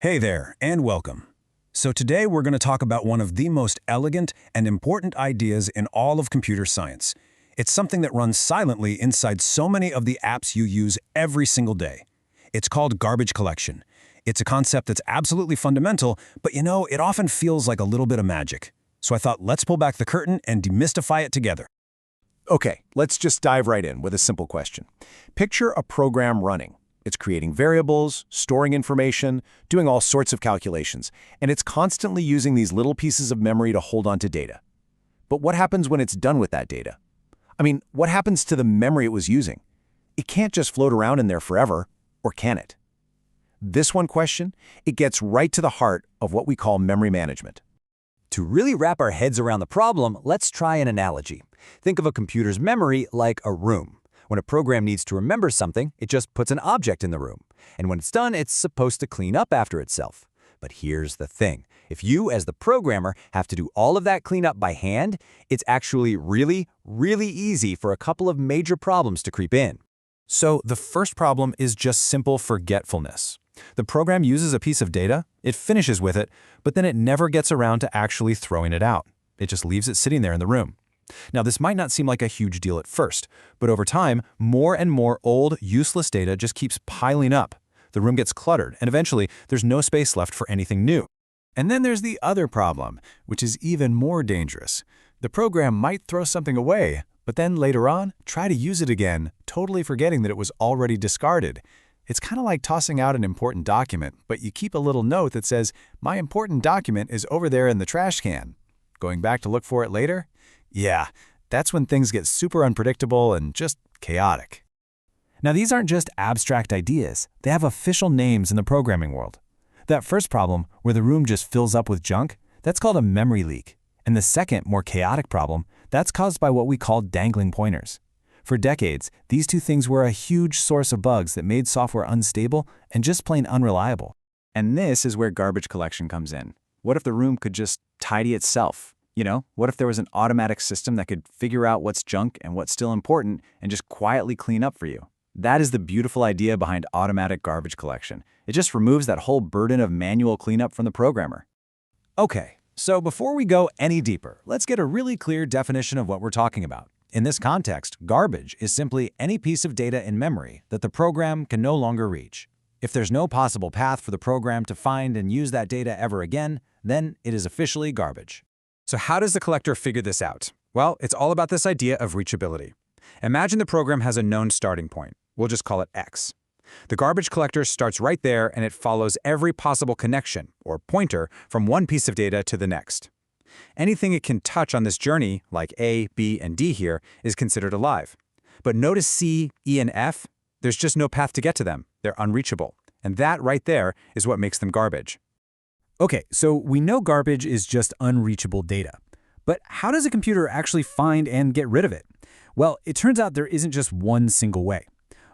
Hey there, and welcome. So today we're going to talk about one of the most elegant and important ideas in all of computer science. It's something that runs silently inside so many of the apps you use every single day. It's called garbage collection. It's a concept that's absolutely fundamental, but it often feels like a little bit of magic. So I thought let's pull back the curtain and demystify it together. Okay, let's just dive right in with a simple question. Picture a program running. It's creating variables, storing information, doing all sorts of calculations, and it's constantly using these little pieces of memory to hold on to data. But what happens when it's done with that data? What happens to the memory it was using? It can't just float around in there forever, or can it? This one question, it gets right to the heart of what we call memory management. To really wrap our heads around the problem, let's try an analogy. Think of a computer's memory like a room. When a program needs to remember something, it just puts an object in the room. And when it's done, it's supposed to clean up after itself. But here's the thing. If you, as the programmer, have to do all of that cleanup by hand, it's actually really easy for a couple of major problems to creep in. So the first problem is just simple forgetfulness. The program uses a piece of data, it finishes with it, but then it never gets around to actually throwing it out. It just leaves it sitting there in the room. Now, this might not seem like a huge deal at first, but over time, more and more old, useless data just keeps piling up. The room gets cluttered, and eventually, there's no space left for anything new. And then there's the other problem, which is even more dangerous. The program might throw something away, but then later on, try to use it again, totally forgetting that it was already discarded. It's kind of like tossing out an important document, but you keep a little note that says, "My important document is over there in the trash can." Going back to look for it later? Yeah, that's when things get super unpredictable and just chaotic. Now, these aren't just abstract ideas. They have official names in the programming world. That first problem, where the room just fills up with junk, that's called a memory leak. And the second, more chaotic problem, that's caused by what we call dangling pointers. For decades, these two things were a huge source of bugs that made software unstable and just plain unreliable. And this is where garbage collection comes in. What if the room could just tidy itself? What if there was an automatic system that could figure out what's junk and what's still important and just quietly clean up for you? That is the beautiful idea behind automatic garbage collection. It just removes that whole burden of manual cleanup from the programmer. Okay, so before we go any deeper, let's get a really clear definition of what we're talking about. In this context, garbage is simply any piece of data in memory that the program can no longer reach. If there's no possible path for the program to find and use that data ever again, then it is officially garbage. So how does the collector figure this out? Well, it's all about this idea of reachability. Imagine the program has a known starting point. We'll just call it X. The garbage collector starts right there and it follows every possible connection, or pointer, from one piece of data to the next. Anything it can touch on this journey, like A, B, and D here, is considered alive. But notice C, E, and F? There's just no path to get to them. They're unreachable. And that right there is what makes them garbage. Okay, so we know garbage is just unreachable data. But how does a computer actually find and get rid of it? Well, it turns out there isn't just one single way.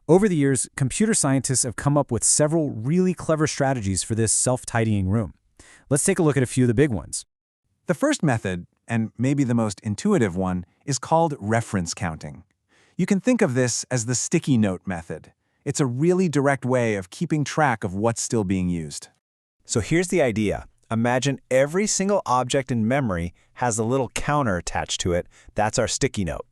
Over the years, computer scientists have come up with several really clever strategies for this self-tidying room. Let's take a look at a few of the big ones. The first method, and maybe the most intuitive one, is called reference counting. You can think of this as the sticky note method. It's a really direct way of keeping track of what's still being used. So here's the idea. Imagine every single object in memory has a little counter attached to it. That's our sticky note.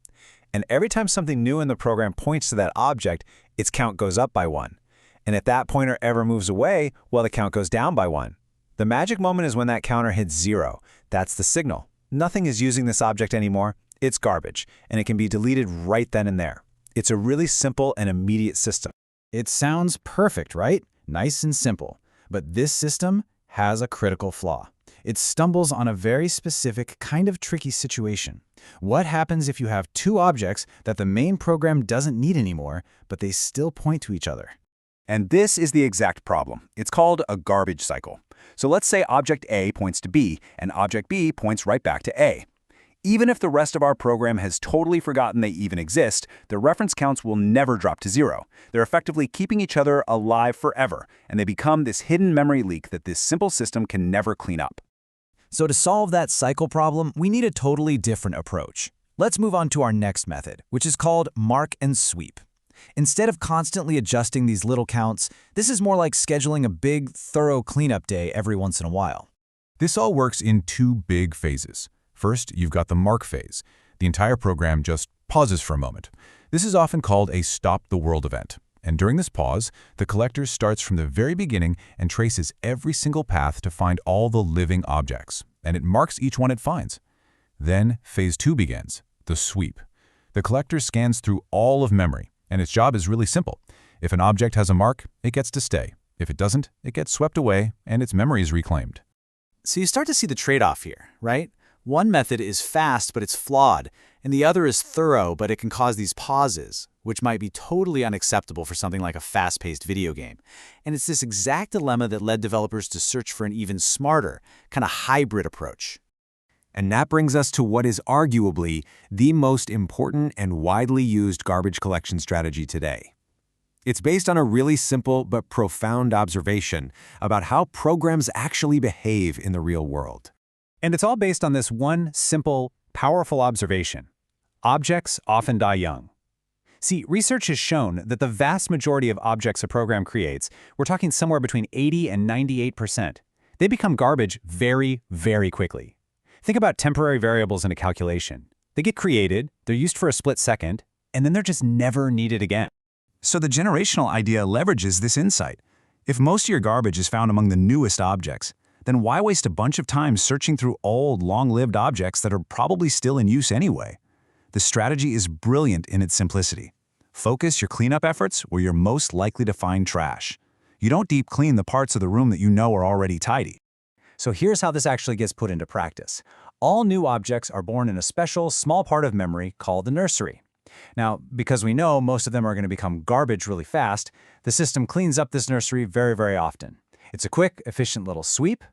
And every time something new in the program points to that object, its count goes up by 1. And if that pointer ever moves away, well, the count goes down by 1. The magic moment is when that counter hits 0. That's the signal. Nothing is using this object anymore. It's garbage, and it can be deleted right then and there. It's a really simple and immediate system. It sounds perfect, right? Nice and simple. But this system has a critical flaw. It stumbles on a very specific, kind of tricky situation. What happens if you have two objects that the main program doesn't need anymore, but they still point to each other? And this is the exact problem. It's called a garbage cycle. So let's say object A points to B, and object B points right back to A. Even if the rest of our program has totally forgotten they even exist, the reference counts will never drop to 0. They're effectively keeping each other alive forever, and they become this hidden memory leak that this simple system can never clean up. So to solve that cycle problem, we need a totally different approach. Let's move on to our next method, which is called mark and sweep. Instead of constantly adjusting these little counts, this is more like scheduling a big, thorough cleanup day every once in a while. This all works in two big phases. First, you've got the mark phase. The entire program just pauses for a moment. This is often called a stop-the-world event. And during this pause, the collector starts from the very beginning and traces every single path to find all the living objects, and it marks each one it finds. Then, phase 2 begins, the sweep. The collector scans through all of memory, and its job is really simple. If an object has a mark, it gets to stay. If it doesn't, it gets swept away, and its memory is reclaimed. So you start to see the trade-off here, right? One method is fast, but it's flawed, and the other is thorough, but it can cause these pauses, which might be totally unacceptable for something like a fast-paced video game. And it's this exact dilemma that led developers to search for an even smarter, kind of hybrid approach. And that brings us to what is arguably the most important and widely used garbage collection strategy today. It's based on a really simple but profound observation about how programs actually behave in the real world. And it's all based on this one simple, powerful observation. Objects often die young. See, research has shown that the vast majority of objects a program creates, we're talking somewhere between 80 and 98%, they become garbage very, very quickly. Think about temporary variables in a calculation. They get created, they're used for a split second, and then they're just never needed again. So the generational idea leverages this insight. If most of your garbage is found among the newest objects, then why waste a bunch of time searching through old, long-lived objects that are probably still in use anyway? The strategy is brilliant in its simplicity. Focus your cleanup efforts where you're most likely to find trash. You don't deep clean the parts of the room that you know are already tidy. So here's how this actually gets put into practice. All new objects are born in a special, small part of memory called the nursery. Now, because we know most of them are going to become garbage really fast, the system cleans up this nursery very, very often. It's a quick, efficient little sweep.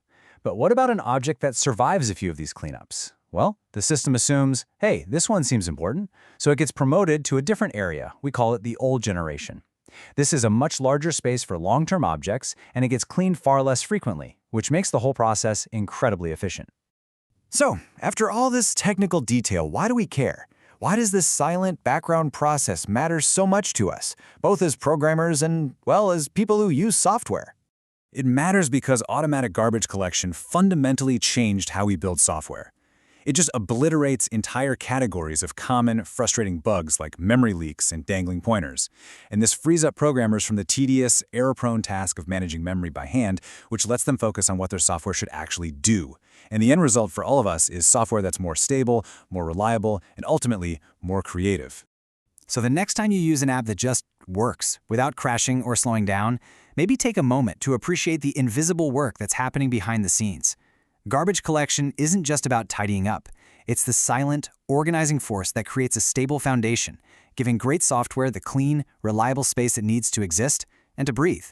But what about an object that survives a few of these cleanups? Well, the system assumes, hey, this one seems important, so it gets promoted to a different area. We call it the old generation. This is a much larger space for long-term objects, and it gets cleaned far less frequently, which makes the whole process incredibly efficient. So, after all this technical detail, why do we care? Why does this silent background process matter so much to us, both as programmers and, well, as people who use software? It matters because automatic garbage collection fundamentally changed how we build software. It just obliterates entire categories of common, frustrating bugs like memory leaks and dangling pointers. And this frees up programmers from the tedious, error-prone task of managing memory by hand, which lets them focus on what their software should actually do. And the end result for all of us is software that's more stable, more reliable, and ultimately more creative. So the next time you use an app that just works without crashing or slowing down, maybe take a moment to appreciate the invisible work that's happening behind the scenes. Garbage collection isn't just about tidying up. It's the silent, organizing force that creates a stable foundation, giving great software the clean, reliable space it needs to exist and to breathe.